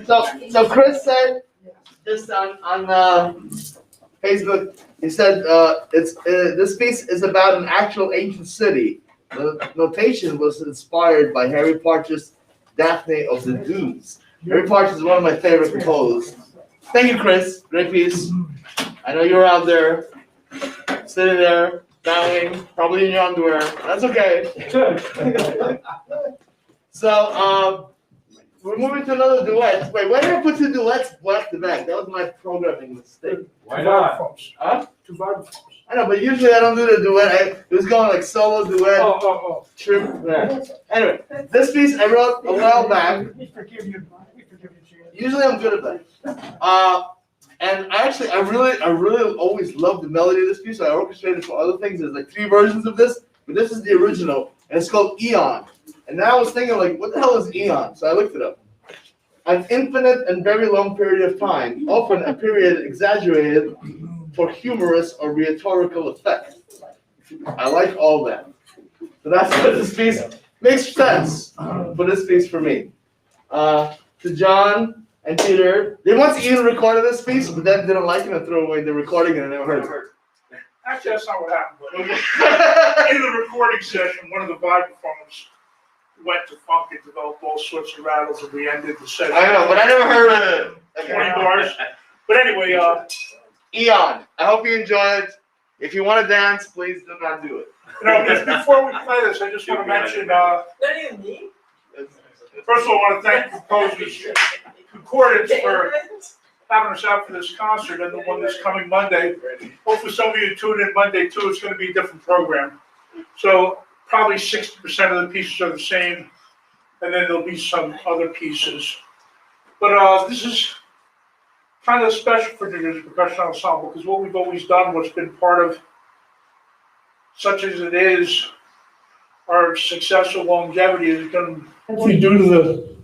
So Chris said just on Facebook. He said this piece is about an actual ancient city. The notation was inspired by Harry Partridge's Daphne of the Dunes. Harry Partridge is one of my favorite composers. Thank you, Chris. Great piece. I know you're out there, sitting there, bowing, probably in your underwear. That's okay. So, we're moving to another duet. Wait, why did I put two duets back to back? That was my programming mistake. Why not? Huh? Two vibraphones. I know, but usually I don't do the duet. It was going like solo, duet, trim. Yeah. Anyway, this piece I wrote a while back. We forgive you. Usually I'm good at that. And I really always loved the melody of this piece, so I orchestrated for other things. There's like 3 versions of this, but this is the original, and it's called Eon. And now I was thinking, like, what the hell is Eon? So I looked it up. An infinite and very long period of time, often a period exaggerated for humorous or rhetorical effect. I like all that. So that's what this piece makes sense for this piece for me. To John and Peter, they once even recorded this piece, but then didn't like it and threw away the recording and I never heard it. Actually, that's not what happened. But in the recording session, one of the vibraphones went to funk and developed all sorts of rattles, and we ended the session. I know, but I never heard it. 20 bars. But anyway, Eon, I hope you enjoyed. If you want to dance, please do not do it. Before we play this, I just want to mention, first of all, I want to thank the composers, Concordance, for having us out for this concert, and the one that's coming Monday. Hopefully some of you tune in Monday too. It's going to be a different program. So probably 60% of the pieces are the same, and then there'll be some other pieces. But this is kind of special for New Jersey Percussion Ensemble, because what we've always done, what's been part of, such as it is, our success or longevity is going to be due to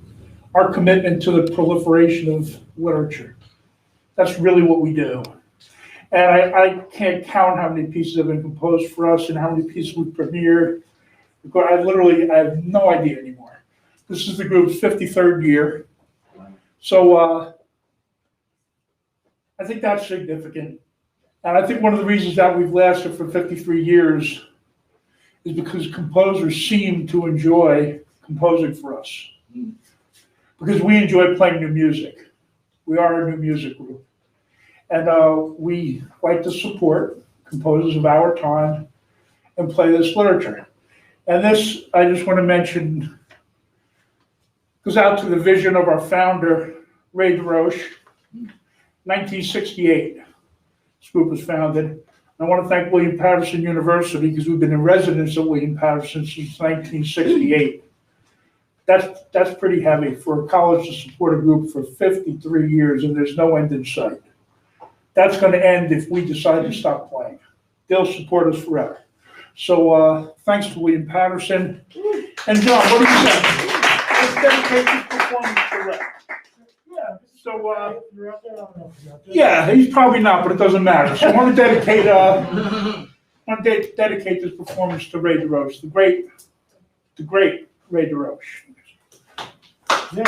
our commitment to the proliferation of literature. That's really what we do. And I can't count how many pieces have been composed for us and how many pieces we've premiered. I have no idea anymore. This is the group's 53rd year. So I think that's significant. And I think one of the reasons that we've lasted for 53 years is because composers seem to enjoy composing for us. Because we enjoy playing new music. We are a new music group. And we like to support composers of our time and play this literature. And this, I just want to mention, goes out to the vision of our founder, Ray DeRoche, 1968. This group was founded. I want to thank William Patterson University, because we've been in residence at William Patterson since 1968. That's pretty heavy for a college to support a group for 53 years, and there's no end in sight. That's going to end if we decide to stop playing. They'll support us forever. So thanks to William Patterson. And John, what do you say? Let's dedicate this performance to Ray. Yeah. So yeah, he's probably not, but it doesn't matter. So I want to dedicate this performance to Ray DeRoche, the great Ray DeRoche. Yeah.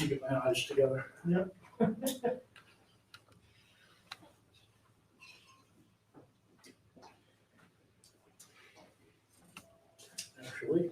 Let me get my eyes together. Yep. Actually.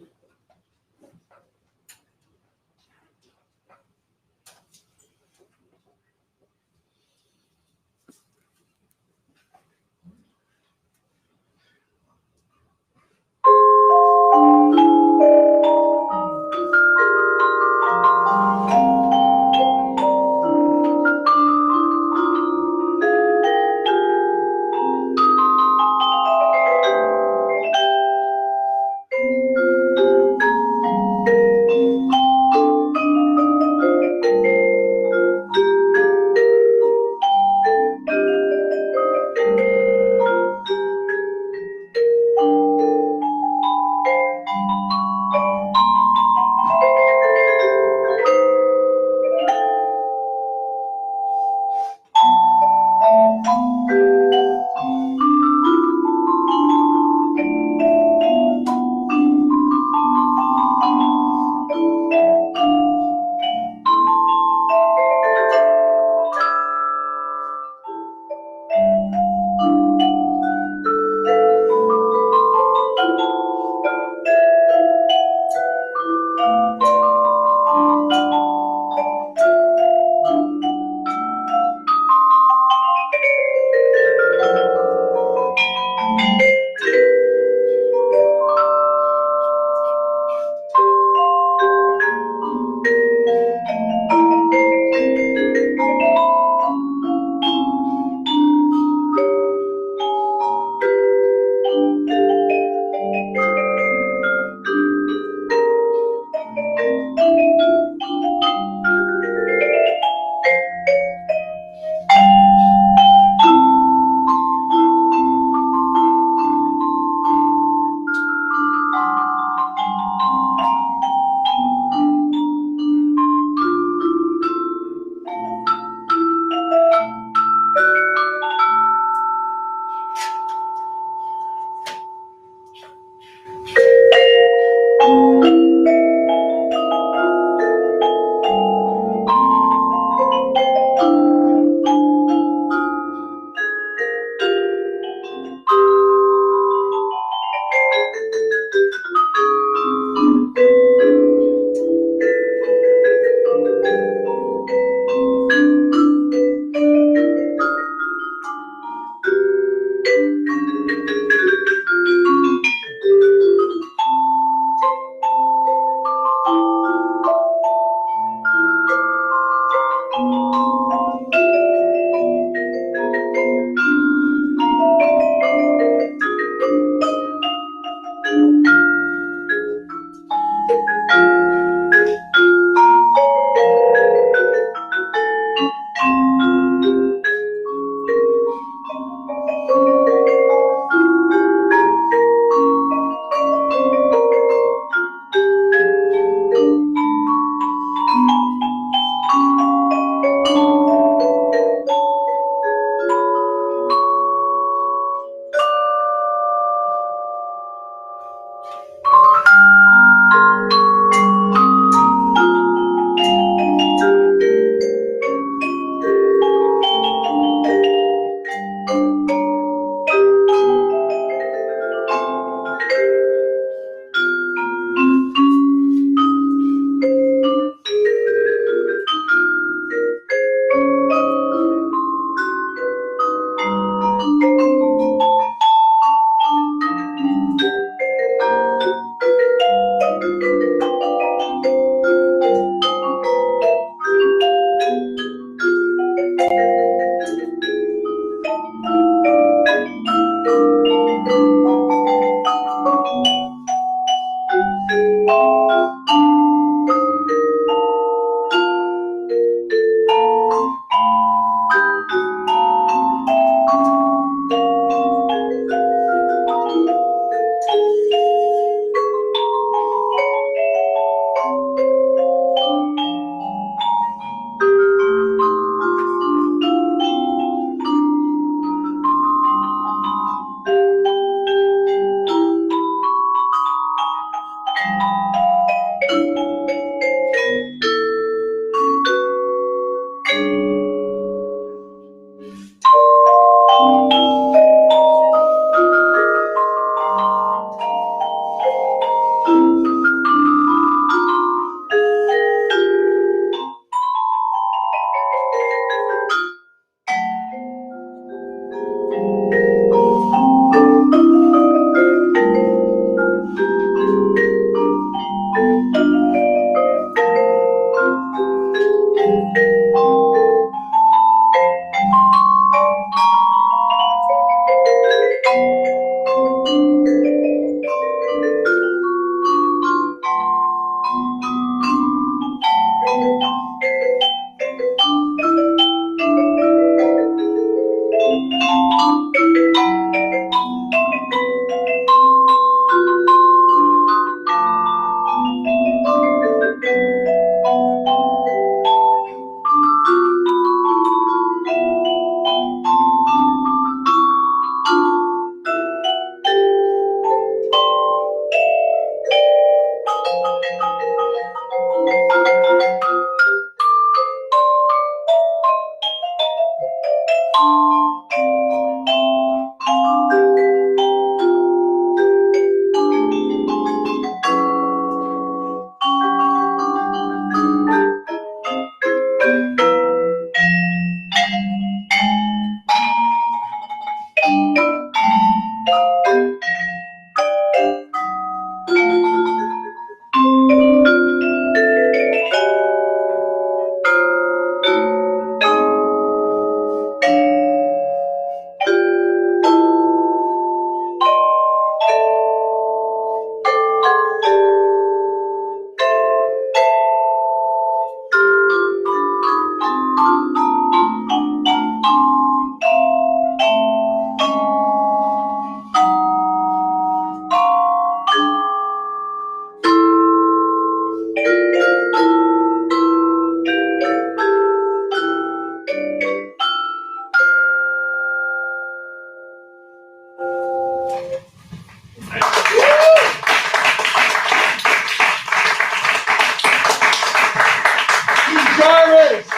Jarvis!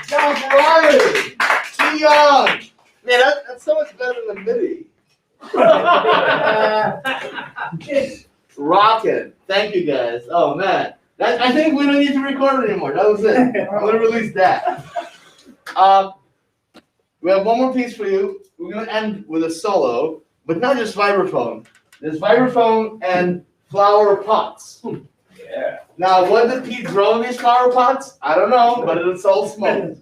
John Ferrari! Young! Man, that's so much better than MIDI. Rockin'. Thank you guys. Oh man. I think we don't need to record it anymore. That was it. I'm gonna release that. We have one more piece for you. We're gonna end with a solo, but not just vibraphone. There's vibraphone and flower pots. Yeah. Now, what did Pete grow in these flower pots? I don't know, but it's all smoke.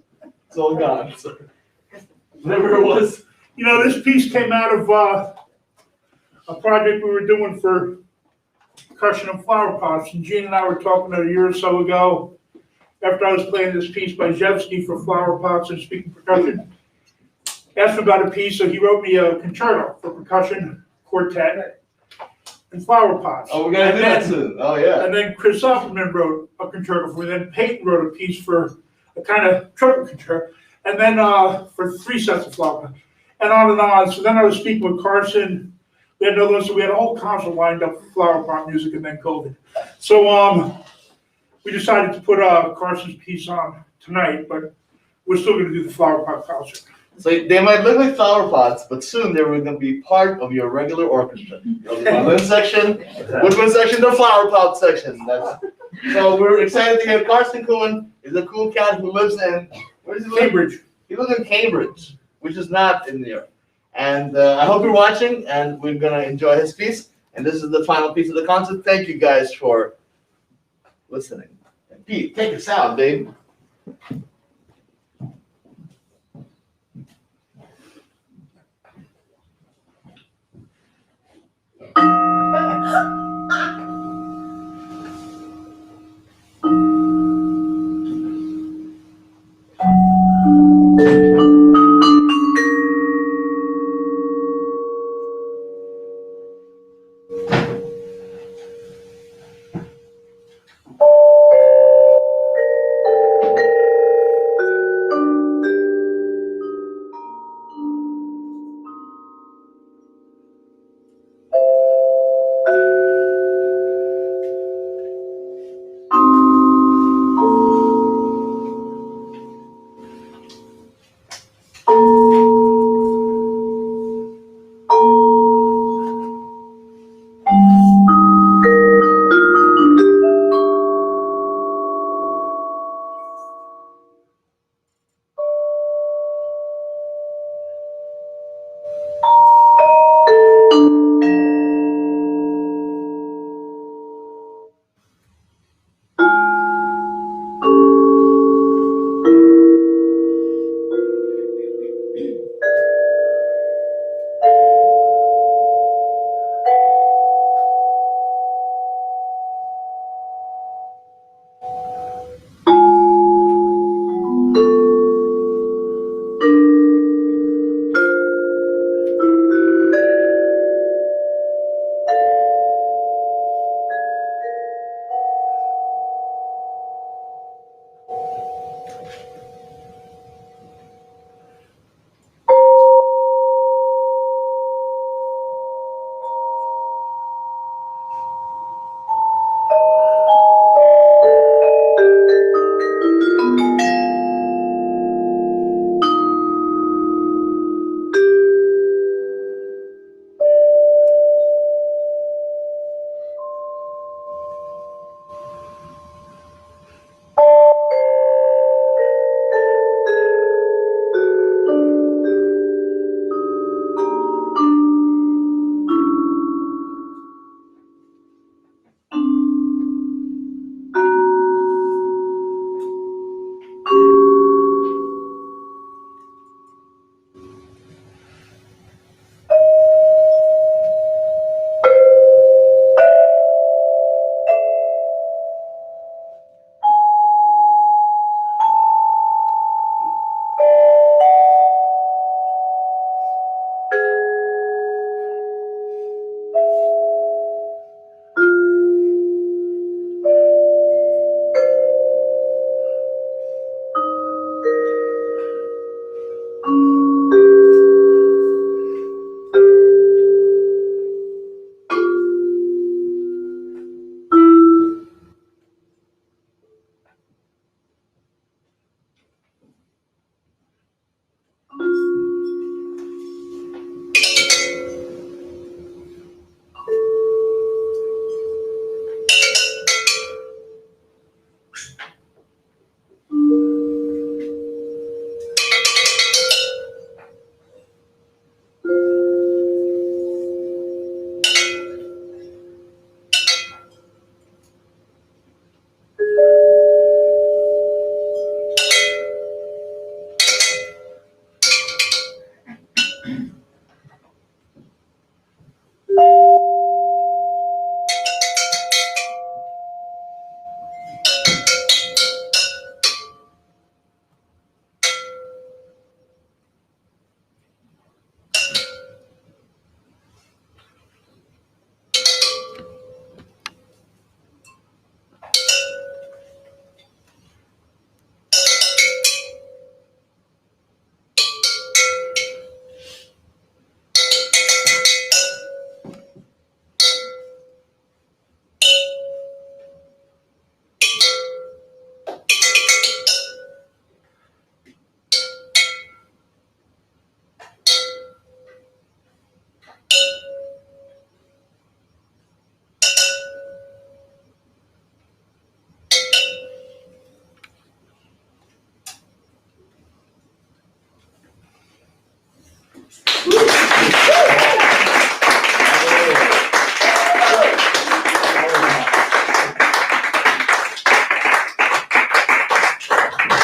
It's all gone. Whatever it was. You know, this piece came out of a project we were doing for percussion and flower pots. And Gene and I were talking a year or so ago, after I was playing this piece by Zevsky for flower pots and speaking percussion. Asked him about a piece, so he wrote me a concerto for percussion, quartet, and flower pots. Oh, we're gonna do that soon. Oh yeah. And then Chris Opperman wrote a concerto for me. Then Payton wrote a piece for a kind of trumpet concerto. And then for 3 sets of flower pots. And on and on. So then I was speaking with Carson. We had another one, so we had a whole concert lined up for flower pot music and then COVID. So we decided to put Carson's piece on tonight, but we're still gonna do the flower pot concert. So they might look like flower pots, but soon they were going to be part of your regular orchestra. The violin section, woodwind section, the flower pot section. So we're excited to hear Carson Cohen is a cool cat who lives in, where does he live? Cambridge. He lives in Cambridge, which is not in New York. And I hope you're watching, and we're going to enjoy his piece. And this is the final piece of the concert. Thank you guys for listening. And Pete, take us out, babe.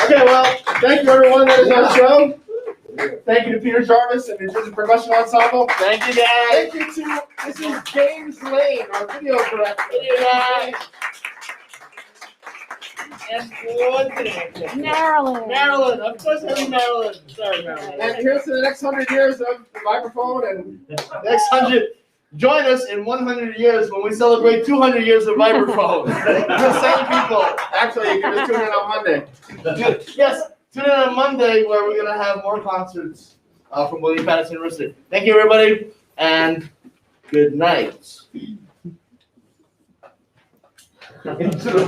Okay, well, thank you everyone that is on the show. Thank you to Peter Jarvis and the Percussion Ensemble. Thank you, guys. Thank you to, this is James Lane, our video director. And what's the name? Maryland. Maryland, of course, heavy Maryland. Sorry, Maryland. And here's to the next 100 years of the Vibraphone and Next 100. Join us in 100 years when we celebrate 200 years of Vibraphone. The same people. Actually, you can just tune in on Monday. Yes, tune in on Monday where we're going to have more concerts from William Patterson University. Thank you, everybody, and good night. Into the